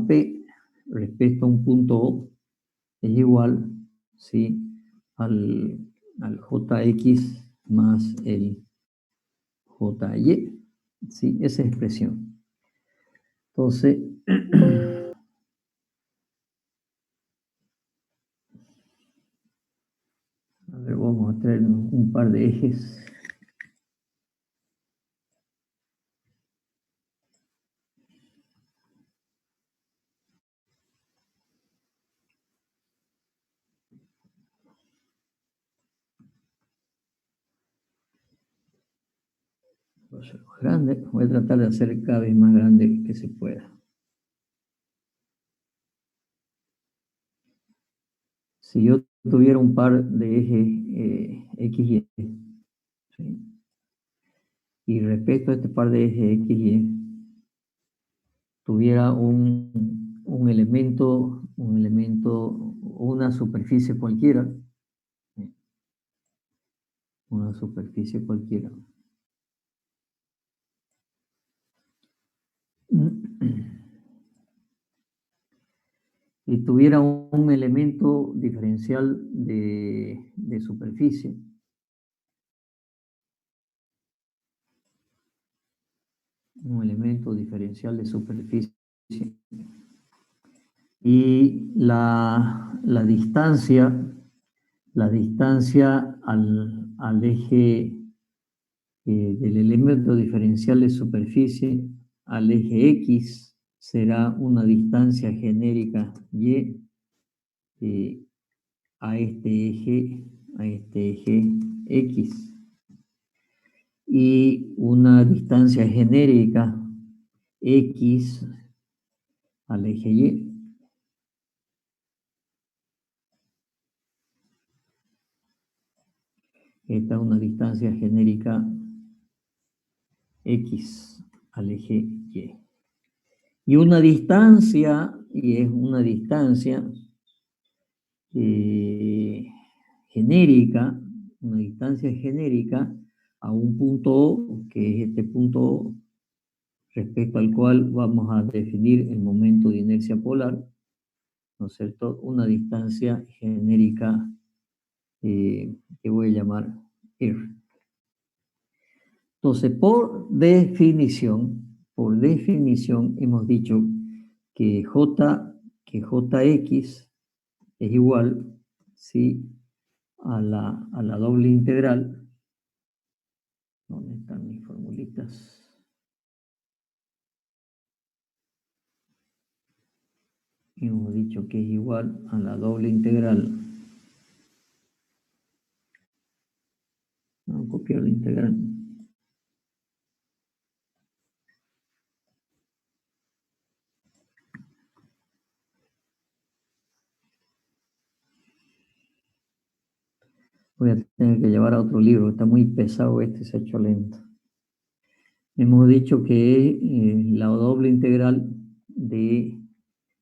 JP respecto a un punto O es igual, ¿sí?, al JX más el JY, ¿sí? Esa expresión. Entonces, a ver, vamos a traer un par de ejes. Voy a hacer más grande, voy a tratar de hacer cada vez más grande que se pueda. Si yo tuviera un par de ejes XY, ¿sí?, y respecto a este par de ejes XY, tuviera un elemento, una superficie cualquiera, ¿sí?, una superficie cualquiera. Y tuviera un elemento diferencial de superficie, un elemento diferencial de superficie, y la distancia al eje del elemento diferencial de superficie al eje X será una distancia genérica Y a este eje X, y una distancia genérica X al eje Y. Esta es una distancia genérica X al eje Y. Y una distancia, y es una distancia genérica, una distancia genérica a un punto O, que es este punto O, respecto al cual vamos a definir el momento de inercia polar, ¿no es cierto? Una distancia genérica que voy a llamar R. Entonces, por definición, hemos dicho que Jx es igual, ¿sí?, a la doble integral. ¿Dónde están mis formulitas? Hemos dicho que es igual a la doble integral. Vamos a copiar la integral. Voy a tener que llevar a otro libro, está muy pesado este, se ha hecho lento. Hemos dicho que la doble integral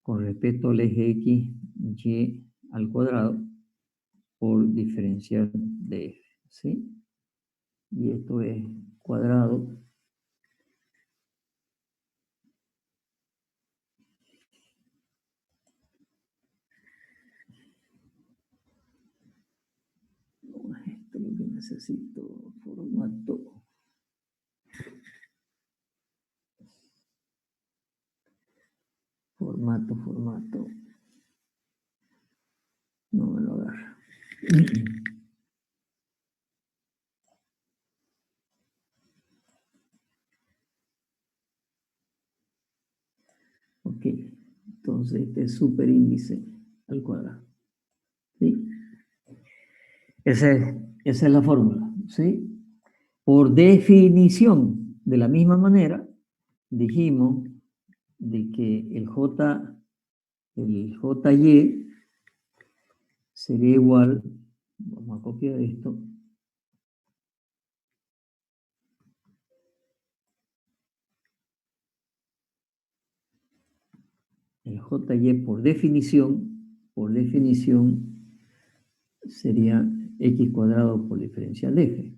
con respecto al eje X, Y al cuadrado por diferencial de F, ¿sí? Y esto es cuadrado esto es lo que necesito, formato. No me lo agarra. Ok, entonces este es superíndice al cuadrado, ¿sí? Esa es la fórmula, ¿sí? Por definición, de la misma manera, dijimos de que el JY sería igual, vamos a copiar esto, el JY por definición sería X cuadrado por diferencial de F.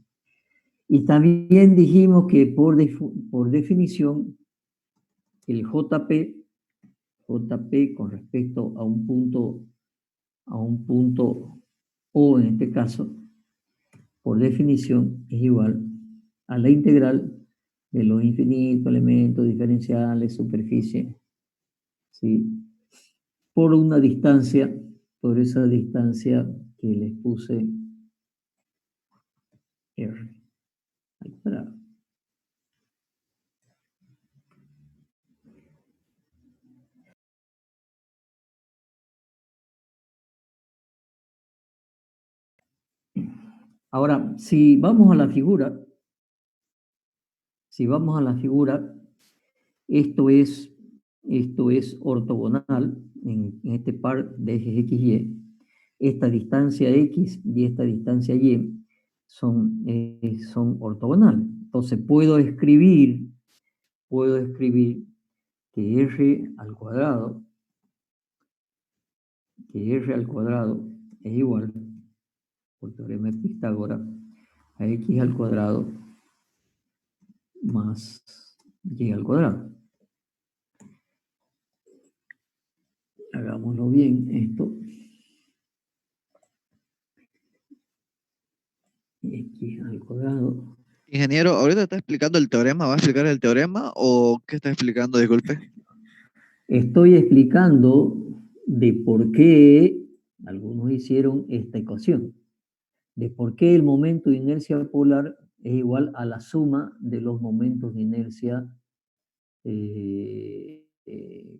Y también dijimos que por definición el JP JP con respecto a un punto O en este caso, por definición, es igual a la integral de los infinitos elementos diferenciales, superficie, ¿sí? Por una distancia, por esa distancia que les puse R al cuadrado. Ahora, si vamos a la figura, esto es ortogonal en este par de ejes X, Y. Esta distancia X y esta distancia Y son ortogonales. Entonces puedo escribir que R al cuadrado es igual, por teorema de Pitágoras, a X al cuadrado más Y al cuadrado. Hagámoslo bien, esto. X al cuadrado. Ingeniero, ahorita está explicando el teorema. ¿Va a explicar el teorema o qué está explicando? Disculpe. Estoy explicando de por qué algunos hicieron esta ecuación, de por qué el momento de inercia polar es igual a la suma de los momentos de inercia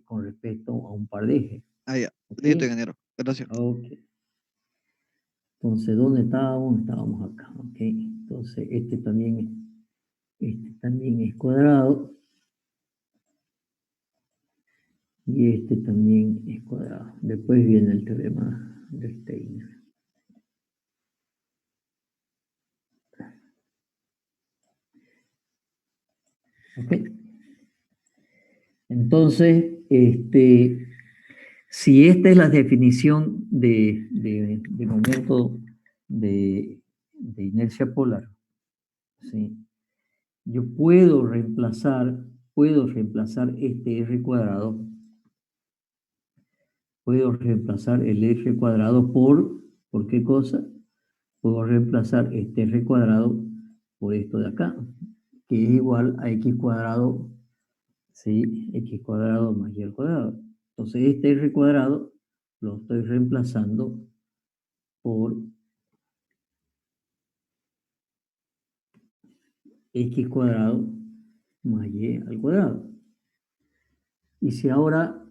con respecto a un par de ejes. Ah, ya. Listo, ¿Okay? ingeniero. Gracias. Ok. Entonces, ¿dónde estábamos? Estábamos acá. ¿Ok? Entonces, este también es cuadrado. Y este también es cuadrado. Después viene el teorema de Steiner. ¿Ok? Entonces, si esta es la definición de momento de inercia polar, ¿sí? Yo puedo reemplazar este R cuadrado, puedo reemplazar el R cuadrado ¿por qué cosa? Puedo reemplazar este R cuadrado por esto de acá, que es igual a X cuadrado, ¿sí? X cuadrado más Y al cuadrado. Entonces este R cuadrado lo estoy reemplazando por X cuadrado más Y al cuadrado. Y si ahora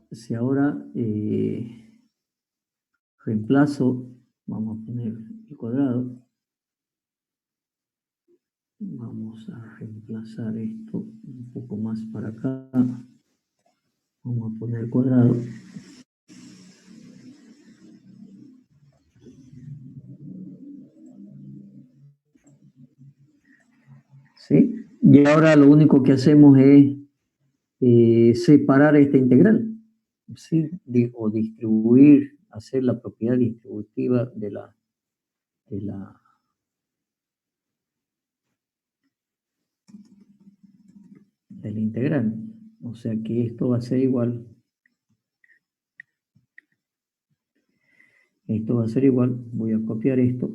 reemplazo, vamos a poner el cuadrado, vamos a reemplazar esto un poco más para acá, vamos a poner el cuadrado. ¿Sí? Y ahora lo único que hacemos es separar esta integral, ¿sí? O distribuir, hacer la propiedad distributiva de la integral. O sea que esto va a ser igual. Esto va a ser igual. Voy a copiar esto.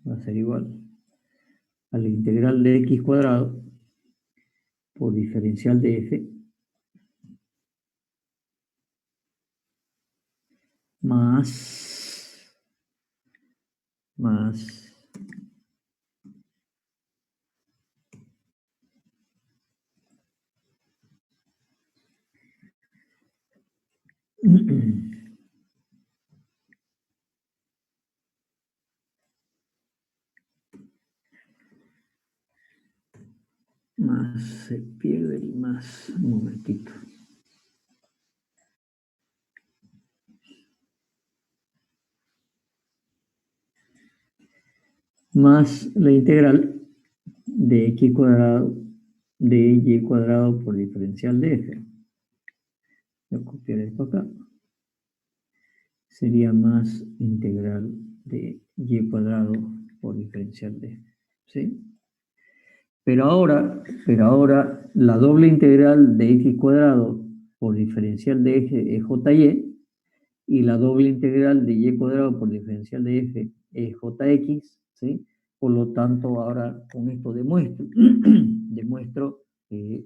Va a ser igual a la integral de x cuadrado por diferencial de f más más se pierde el más, un momentito. Más la integral de x cuadrado de y cuadrado por diferencial de f. Voy a copiar esto acá. Sería más integral de y cuadrado por diferencial de f. ¿Sí? Pero ahora la doble integral de x cuadrado por diferencial de eje es jy, y la doble integral de y cuadrado por diferencial de f es jx, ¿sí? Por lo tanto, ahora con esto demuestro, demuestro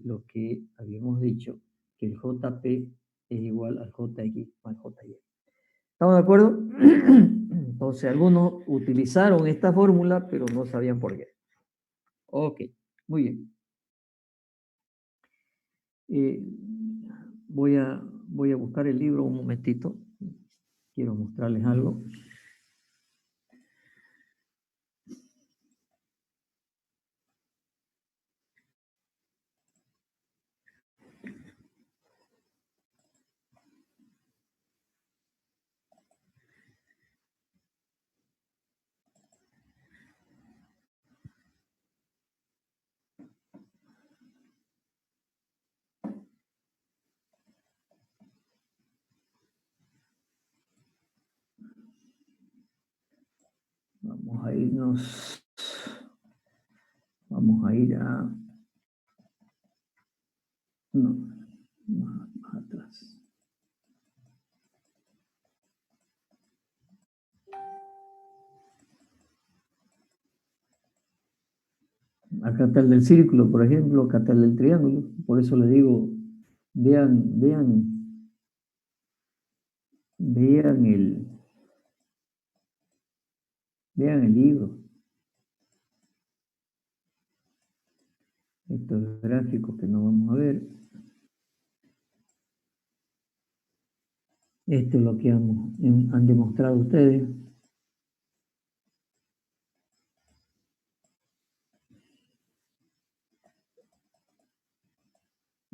lo que habíamos dicho, que el jp es igual al jx más jy. ¿Estamos de acuerdo? Entonces, algunos utilizaron esta fórmula, pero no sabían por qué. Ok, muy bien. Voy a buscar el libro un momentito. Quiero mostrarles algo. Vamos a irnos. Vamos a ir a... No, más atrás. Acá está el del círculo, por ejemplo, acá está el del triángulo. Por eso les digo, vean el libro. Estos gráficos que no vamos a ver. Esto es lo que han demostrado ustedes.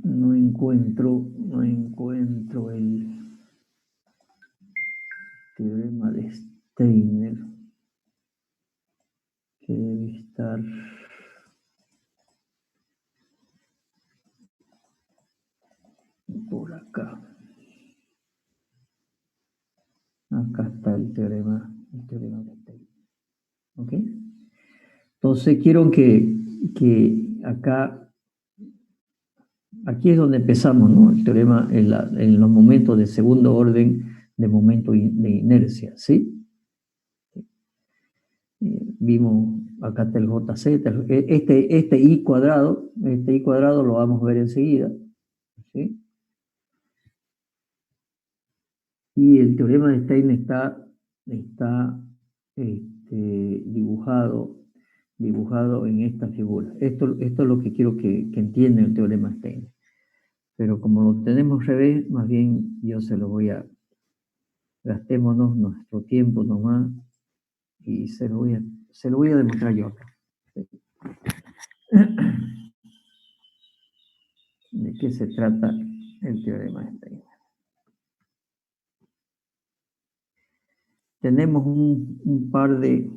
No encuentro el teorema de Steiner, que debe estar por acá. Acá está el teorema de Steiner. ¿Ok? Entonces quiero que acá, aquí es donde empezamos, ¿no? El teorema en los momentos de segundo orden de momento de inercia, ¿sí? Vimos, acá está el JZ, este I cuadrado lo vamos a ver enseguida, ¿sí? Y el teorema de Steiner está dibujado en esta figura. Esto es lo que quiero que entiendan el teorema de Steiner. Pero como lo tenemos al revés, más bien yo se lo voy a... Gastémonos nuestro tiempo nomás y se lo voy a demostrar yo acá. ¿De qué se trata el teorema de Steiner? Tenemos un par de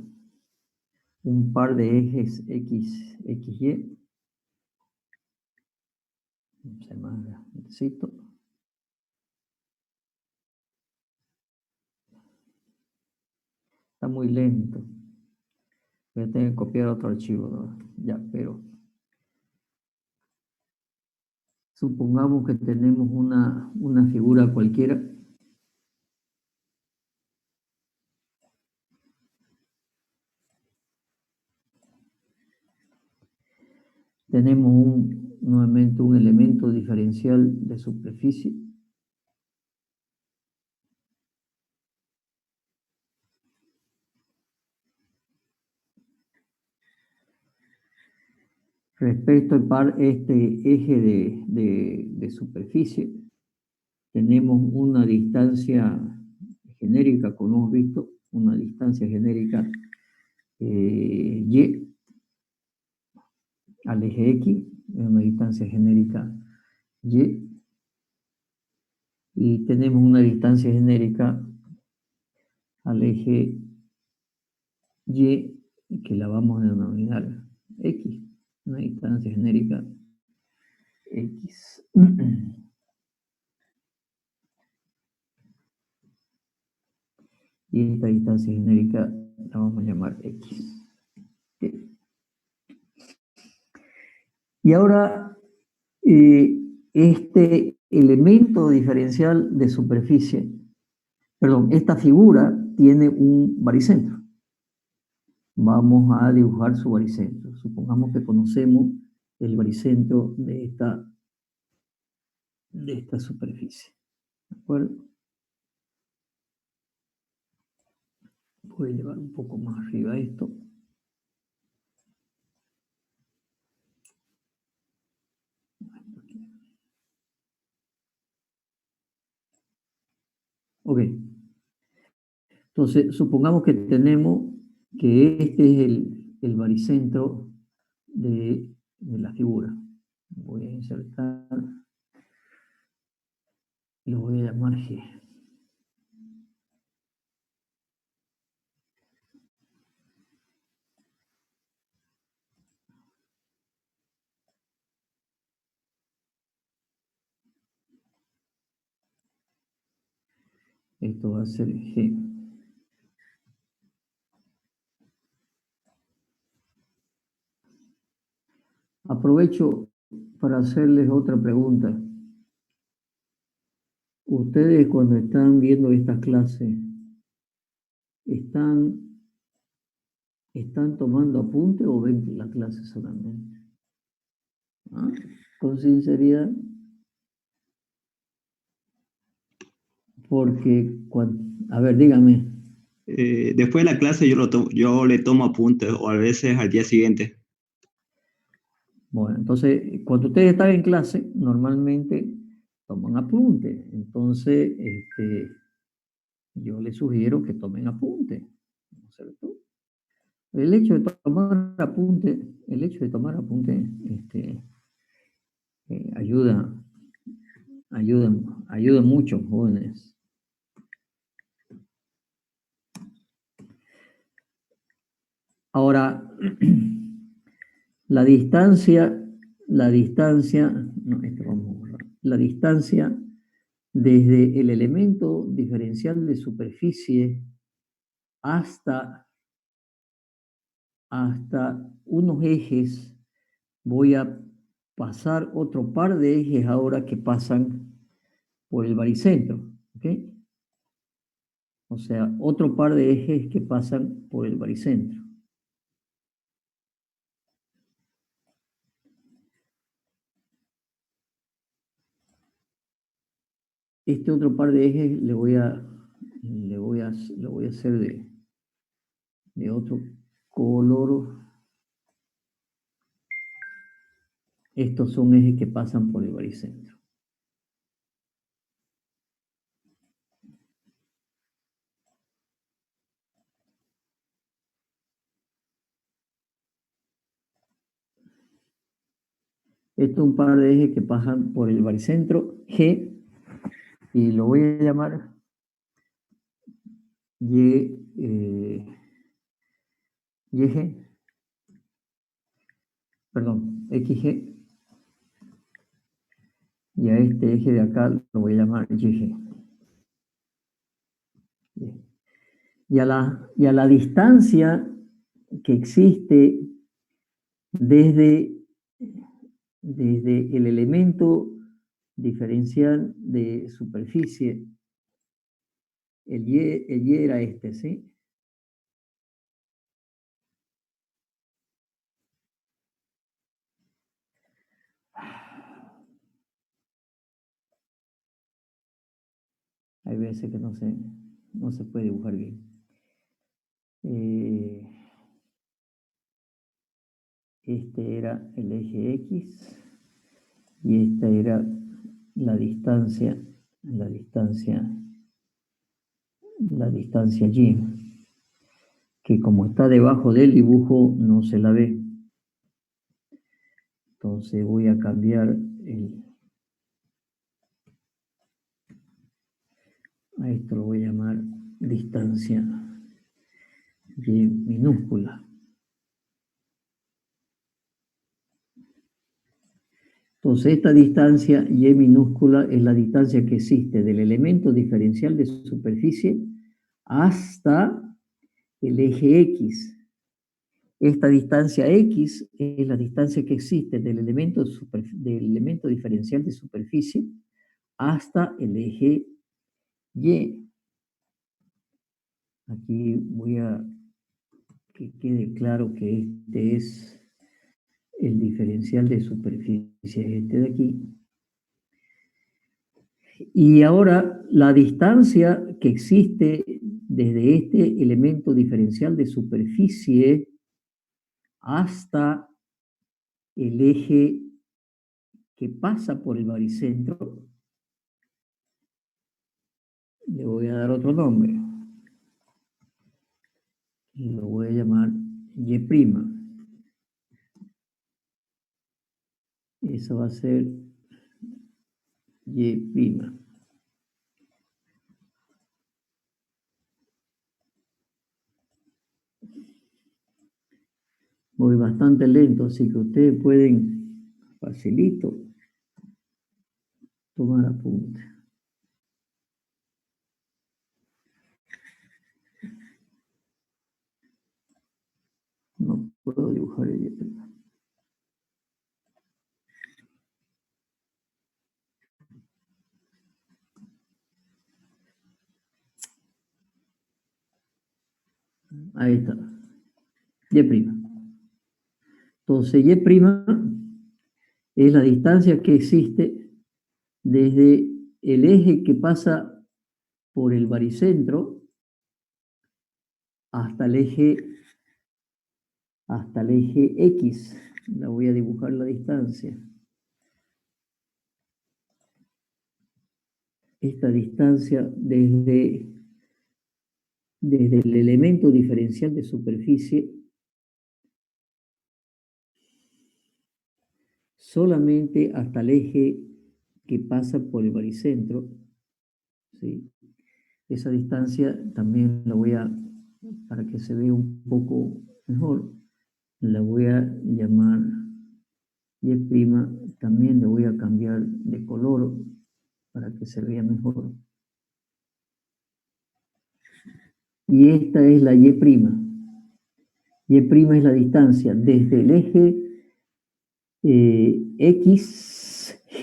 ejes X, Y. Se más necesito. Está muy lento. Voy a tener que copiar otro archivo, ¿no? Ya, pero supongamos que tenemos una figura cualquiera. Tenemos nuevamente un elemento diferencial de superficie. Respecto al este eje de superficie, tenemos una distancia genérica, como hemos visto, una distancia genérica y al eje X, es una distancia genérica y tenemos una distancia genérica al eje Y, que la vamos a denominar X, una distancia genérica X. Y esta distancia genérica la vamos a llamar X. Y ahora, este elemento diferencial de superficie, perdón, esta figura tiene un baricentro. Vamos a dibujar su baricentro. Supongamos que conocemos el baricentro de esta superficie. ¿De acuerdo? Voy a llevar un poco más arriba esto. Ok. Entonces, supongamos que tenemos que este es el baricentro de la figura. Voy a insertar, lo voy a llamar G. Esto va a ser G. Aprovecho para hacerles otra pregunta. Ustedes cuando están viendo estas clases, ¿están tomando apunte o ven la clase solamente? ¿Ah? Con sinceridad. Porque, a ver, dígame. Después de la clase yo le tomo apuntes o a veces al día siguiente. Bueno, entonces, cuando ustedes están en clase, normalmente toman apunte. Entonces, yo les sugiero que tomen apunte. ¿No es cierto? El hecho de tomar apunte, ayuda mucho, jóvenes. Ahora, la distancia, la distancia desde el elemento diferencial de superficie hasta unos ejes, voy a pasar otro par de ejes ahora que pasan por el baricentro, ¿ok? O sea, otro par de ejes que pasan por el baricentro. Este otro par de ejes lo voy a hacer de otro color. Estos son ejes que pasan por el baricentro. Esto es un par de ejes que pasan por el baricentro G y lo voy a llamar YG, perdón, XG, y a este eje de acá lo voy a llamar YG. Y a la distancia que existe desde el elemento diferencial de superficie, el Y era este, ¿sí? Hay veces que no se puede dibujar bien. Este era el eje X y esta era la distancia Y, que como está debajo del dibujo no se la ve. Entonces voy a cambiar a esto lo voy a llamar distancia Y minúscula. Entonces esta distancia Y minúscula es la distancia que existe del elemento diferencial de superficie hasta el eje X. Esta distancia X es la distancia que existe del elemento diferencial de superficie hasta el eje Y. Aquí voy a que quede claro que este es el diferencial de superficie, este de aquí. Y ahora la distancia que existe desde este elemento diferencial de superficie hasta el eje que pasa por el baricentro, le voy a dar otro nombre. Lo voy a llamar Y'. Eso va a ser Y'. Voy bastante lento, así que ustedes pueden facilito tomar apunte. No puedo dibujar el Y'. Ahí está. Y'. Entonces, Y' es la distancia que existe desde el eje que pasa por el baricentro hasta el eje X. La voy a dibujar la distancia. Esta distancia desde el elemento diferencial de superficie solamente hasta el eje que pasa por el baricentro, ¿sí? Esa distancia también la voy a, para que se vea un poco mejor, la voy a llamar Y', también le voy a cambiar de color para que se vea mejor. Y esta es la Y'. Y' es la distancia desde el eje XG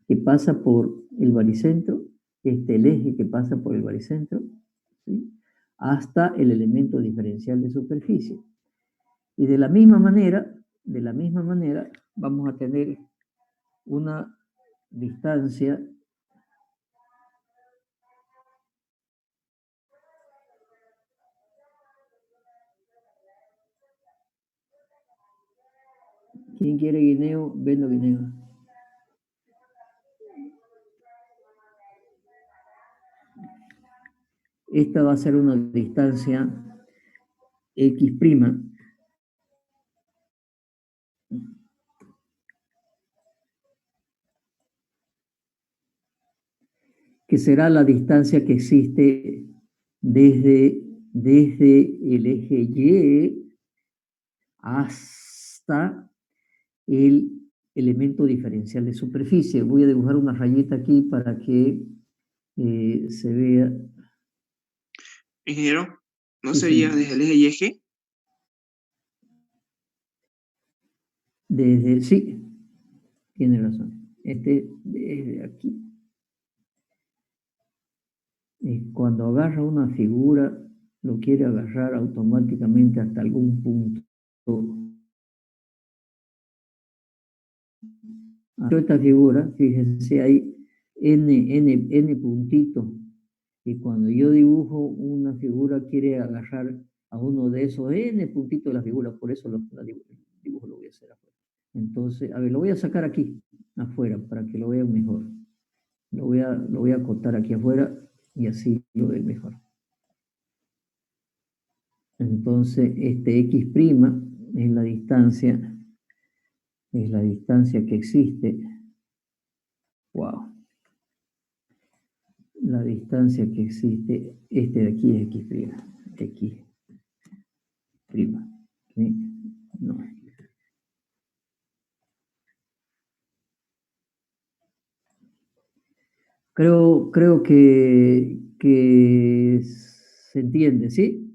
que pasa por el baricentro, el eje que pasa por el baricentro, ¿sí? Hasta el elemento diferencial de superficie. Y de la misma manera, vamos a tener una distancia ¿Quién quiere guineo? Vendo guineo. Esta va a ser una distancia X', que será la distancia que existe desde el eje Y hasta el elemento diferencial de superficie. Voy a dibujar una rayita aquí para que se vea. Ingeniero, ¿no Sí, sería señor. desde el eje y eje? Sí, tiene razón. Desde aquí. Cuando agarra una figura, lo quiere agarrar automáticamente hasta algún punto. Esta figura, fíjense, hay n puntitos. Y cuando yo dibujo una figura, quiere agarrar a uno de esos n puntitos de la figura. Por eso el dibujo lo voy a hacer afuera. Entonces, a ver, lo voy a sacar aquí, afuera, para que lo vean mejor. Lo voy a acotar aquí afuera y así lo ven mejor. Entonces, este X' es la distancia que existe. Wow. La distancia que existe, este de aquí es X'. X'. ¿Sí? No. Creo que se entiende, ¿sí?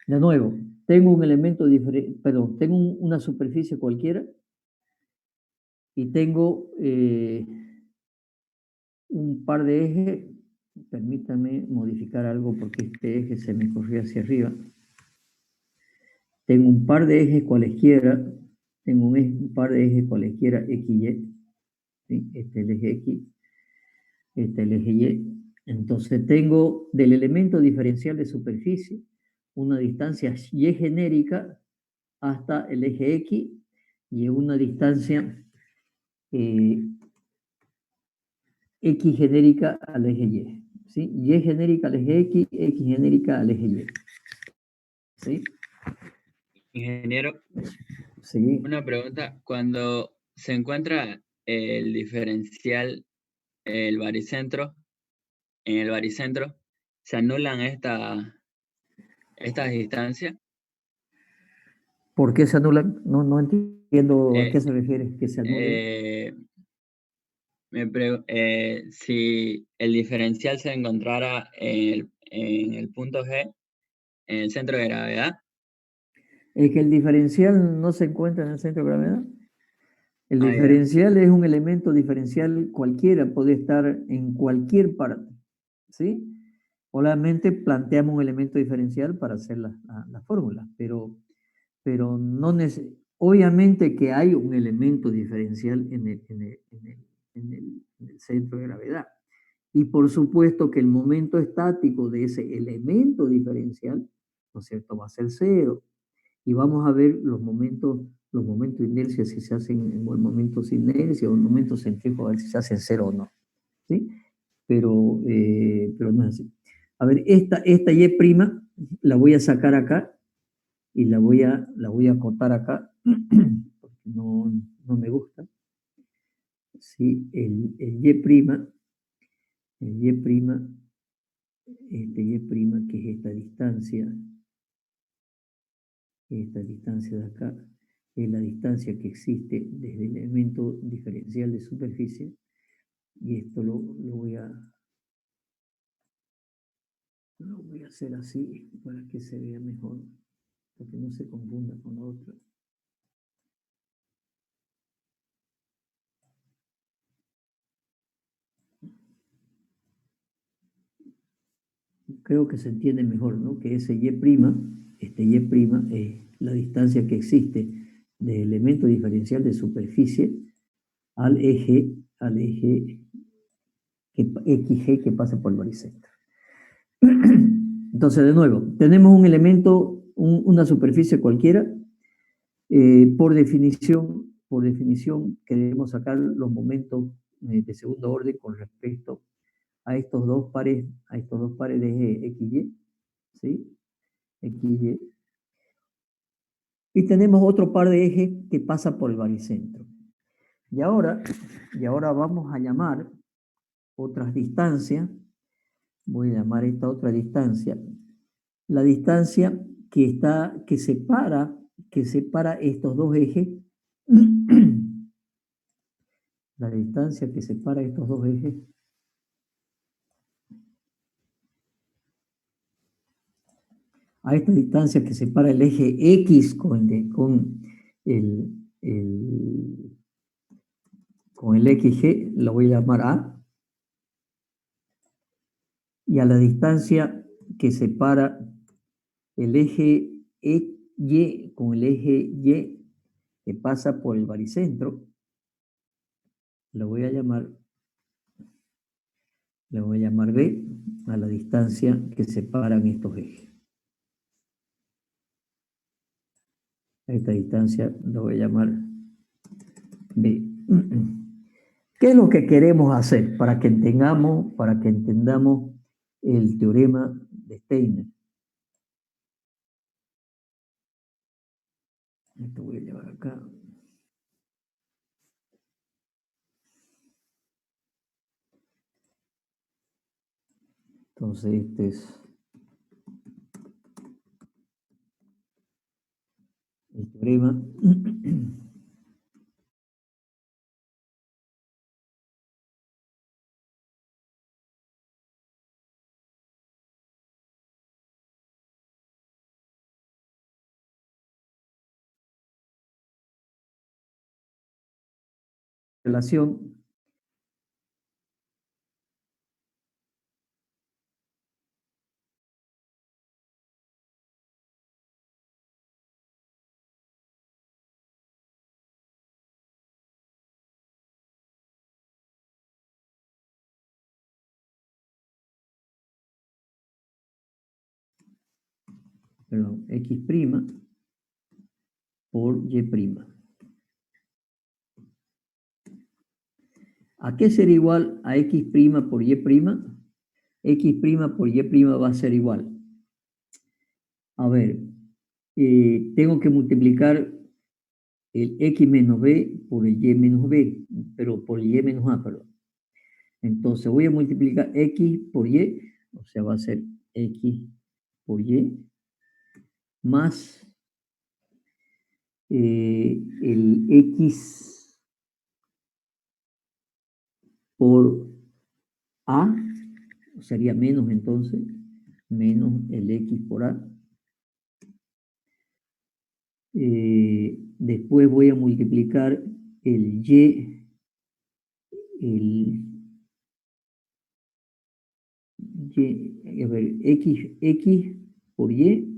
De nuevo, tengo un elemento diferente, perdón, tengo una superficie cualquiera y tengo un par de ejes. Permítame modificar algo porque este eje se me corrió hacia arriba. Tengo un par de ejes cualesquiera, tengo un par de ejes cualesquiera X, Y, ¿sí? Este es el eje X, este es el eje Y. Entonces tengo del elemento diferencial de superficie una distancia Y genérica hasta el eje X y una distancia X genérica al eje Y. ¿Sí? Y genérica al eje X genérica al eje Y. ¿Sí? Ingeniero, Sí. una pregunta. Cuando se encuentra el diferencial, el baricentro, en el baricentro, ¿se anulan estas distancias? ¿Por qué se anulan? No, no entiendo a qué Eh, se refiere que se anulen. eh, si el diferencial se encontrara en el punto G, en el centro de gravedad, Es que el diferencial no se encuentra en el centro de gravedad. El ah, ya. diferencial es un elemento diferencial cualquiera, puede estar en cualquier parte, ¿sí? Solamente planteamos un elemento diferencial para hacer la fórmula, pero no obviamente que hay un elemento diferencial en el centro de gravedad. Y por supuesto que el momento estático de ese elemento diferencial, ¿no es cierto?, va a ser cero. Y vamos a ver los momentos de inercia, si se hacen en momentos de inercia o en momentos centrífugos, a ver si se hacen cero o no. ¿Sí? Pero no es así. A ver, esta Y' la voy a sacar acá y la voy a acotar acá, porque no me gusta. Sí, el Y', el Y', este Y', que es esta distancia de acá, es la distancia que existe desde el elemento diferencial de superficie, y esto lo voy a hacer así para que se vea mejor, para que no se confunda con la otra. Creo que se entiende mejor, ¿no? Que ese Y', este Y', es la distancia que existe del elemento diferencial de superficie al eje XG que pasa por el baricentro. Entonces, de nuevo, tenemos un elemento, una superficie cualquiera. Por definición, queremos sacar los momentos de segundo orden con respecto a estos dos pares de eje XY, ¿sí? XY. Y tenemos otro par de ejes que pasa por el baricentro. Y ahora vamos a llamar otras distancias. Voy a llamar esta otra distancia la distancia que separa estos dos ejes. La distancia que separa estos dos ejes a esta distancia que separa el eje X con el, el, con el XG, lo voy a llamar A, y a la distancia que separa el eje Y con el eje Y que pasa por el baricentro, lo voy a llamar B, a la distancia que separan estos ejes. A esta distancia lo voy a llamar B. ¿Qué es lo que queremos hacer para que entendamos el teorema de Steiner? Esto voy a llevar acá. Entonces, este es el teorema. relación X' por Y'. ¿A qué será igual a X' por Y'? X' por Y' va a ser igual. A ver, tengo que multiplicar el X menos B por el Y menos B, pero por Y menos A, perdón. Entonces voy a multiplicar X por Y, o sea, va a ser X por Y, más el X por A, sería menos entonces, menos el X por A. Después voy a multiplicar el Y, a ver, X por Y,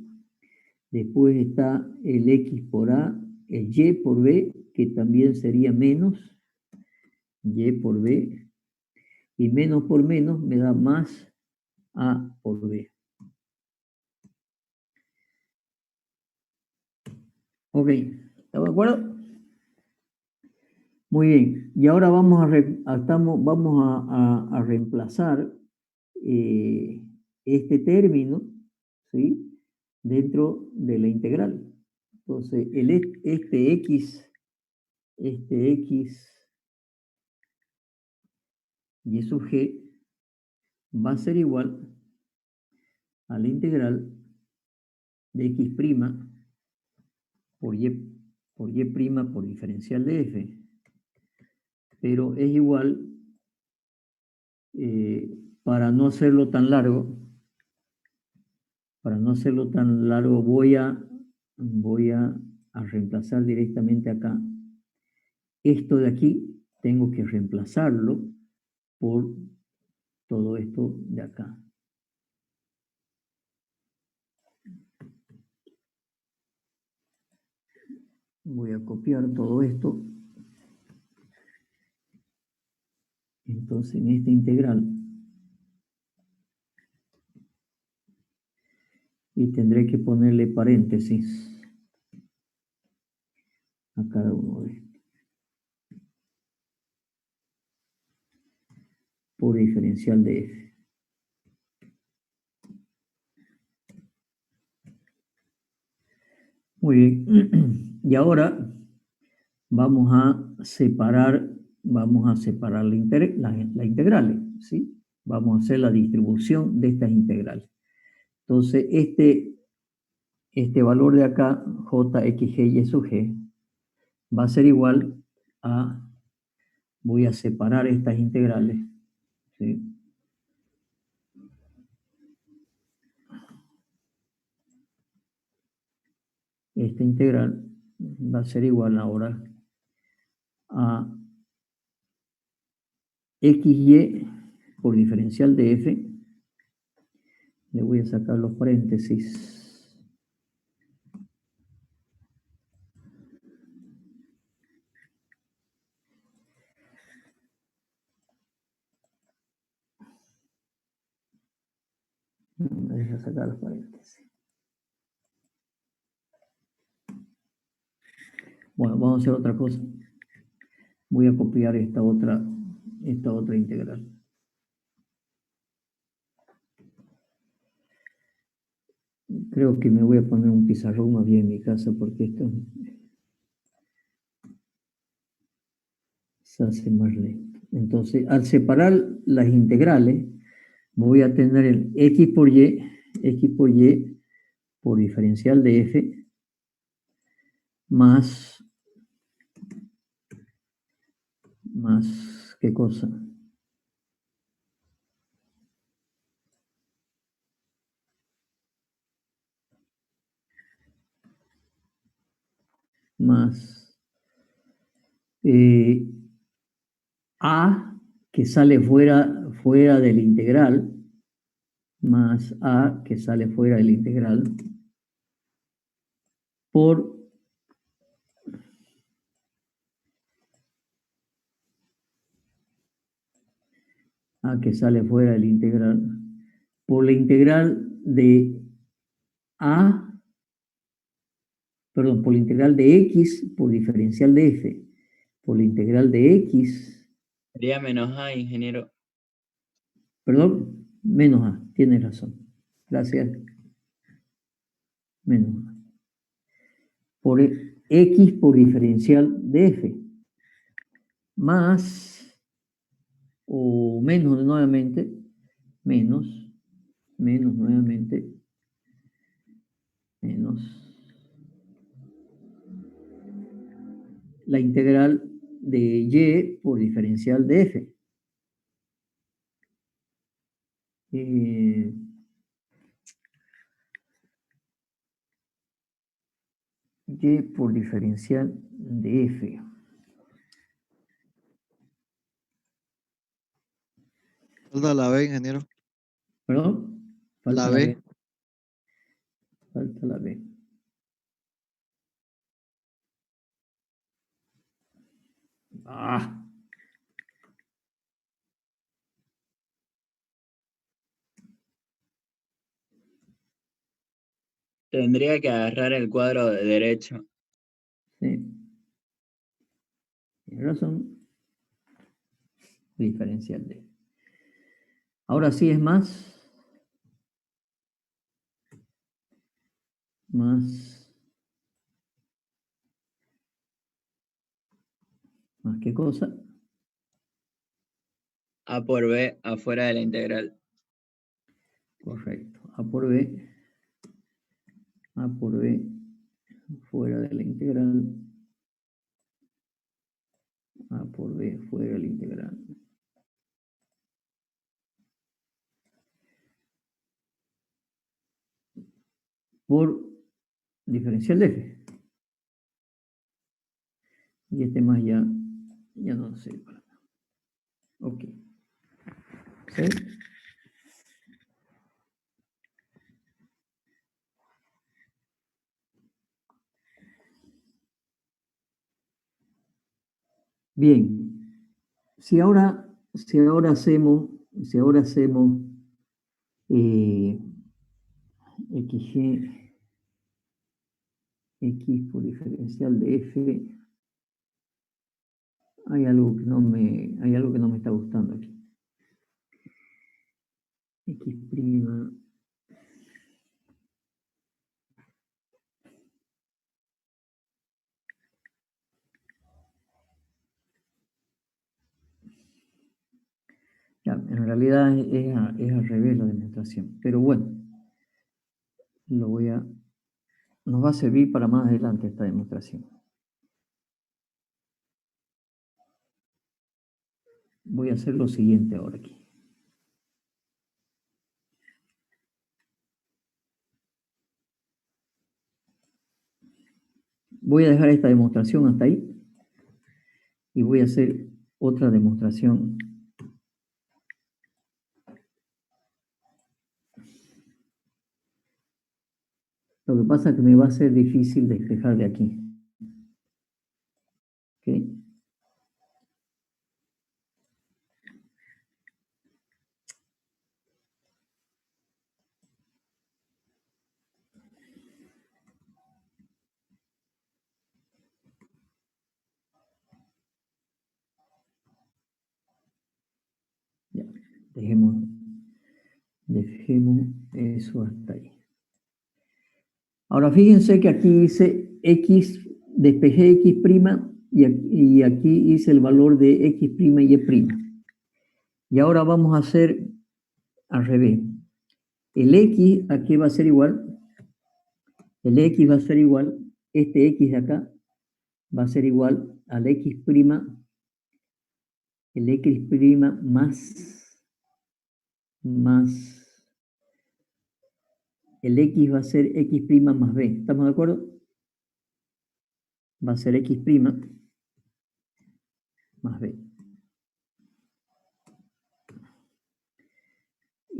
después está el X por A, el Y por B, que también sería menos Y por B, y menos por menos me da más A por B. Ok, ¿estamos de acuerdo? Muy bien, y ahora vamos a reemplazar este término, ¿sí?, dentro de la integral. Entonces, este X y sub G va a ser igual a la integral de X' por Y' por diferencial de F, pero es igual, para no hacerlo tan largo, voy a reemplazar directamente acá. Esto de aquí tengo que reemplazarlo por todo esto de acá. Voy a copiar todo esto. Entonces, en esta integral, y tendré que ponerle paréntesis a cada uno de estos. Por diferencial de F. Muy bien. Y ahora vamos a separar la integrales, ¿sí? Vamos a hacer la distribución de estas integrales. Entonces, este valor de acá, J, X, G y sub G, va a ser igual a, voy a separar estas integrales, ¿sí? Esta integral va a ser igual ahora a XY por diferencial de F. Le voy a sacar los paréntesis. Me deja sacar los paréntesis. Bueno, vamos a hacer otra cosa. Voy a copiar esta otra integral. Creo que me voy a poner un pizarrón más bien en mi casa porque esto se hace más lento. Entonces, al separar las integrales, voy a tener el X por Y por diferencial de F más, ¿qué cosa? Más A que sale fuera del integral, más A que sale fuera del integral, por A que sale fuera del integral, por la integral de A, perdón, por la integral de X por diferencial de F, por la integral de X, Sería menos A, ingeniero. perdón, menos A, tienes razón. Gracias. Menos A. Por X por diferencial de F. Más o menos nuevamente, menos nuevamente, menos la integral de Y por diferencial de F. Y por diferencial de F. Falta la B, ingeniero. ¿Perdón? Falta La B. Falta la B. Ah. Tendría que agarrar el cuadro de derecho. Sí. Tienes razón. Diferencial de. Ahora sí es más. Más qué cosa. A por B afuera de la integral. Correcto. A por B. A por B fuera de la integral. A por B fuera de la integral. Por diferencial de F. Y este más ya no sé. Ok. ¿Sí? Bien. Si ahora hacemos XG, X por diferencial de F, hay algo que no me está gustando aquí. X prima. Ya, en realidad es al revés la demostración, pero bueno, nos va a servir para más adelante esta demostración. Voy a hacer lo siguiente ahora aquí. Voy a dejar esta demostración hasta ahí y voy a hacer otra demostración. Lo que pasa es que me va a ser difícil despejar de aquí. ¿Ok? Ya, dejemos eso hasta ahí. Ahora fíjense que aquí hice X, despejé X' y aquí hice el valor de X' y Y'. Y ahora vamos a hacer al revés. El X aquí va a ser igual. El X va a ser igual. Este X de acá va a ser igual al X'. El X' más el X va a ser X' más B. ¿Estamos de acuerdo? Va a ser X' más B.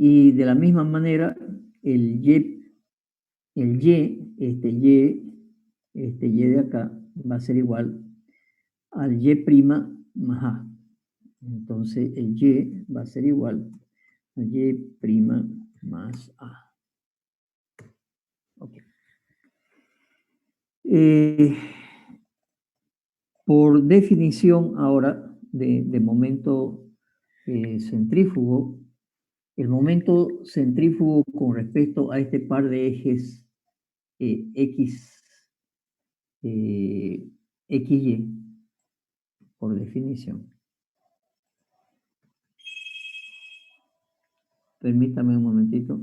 Y de la misma manera, el Y de acá va a ser igual al Y' más A. Entonces, el Y va a ser igual a Y' más A. Okay. Por definición ahora de momento centrífugo, el momento centrífugo con respecto a este par de ejes X, XY, por definición. Permítame un momentito.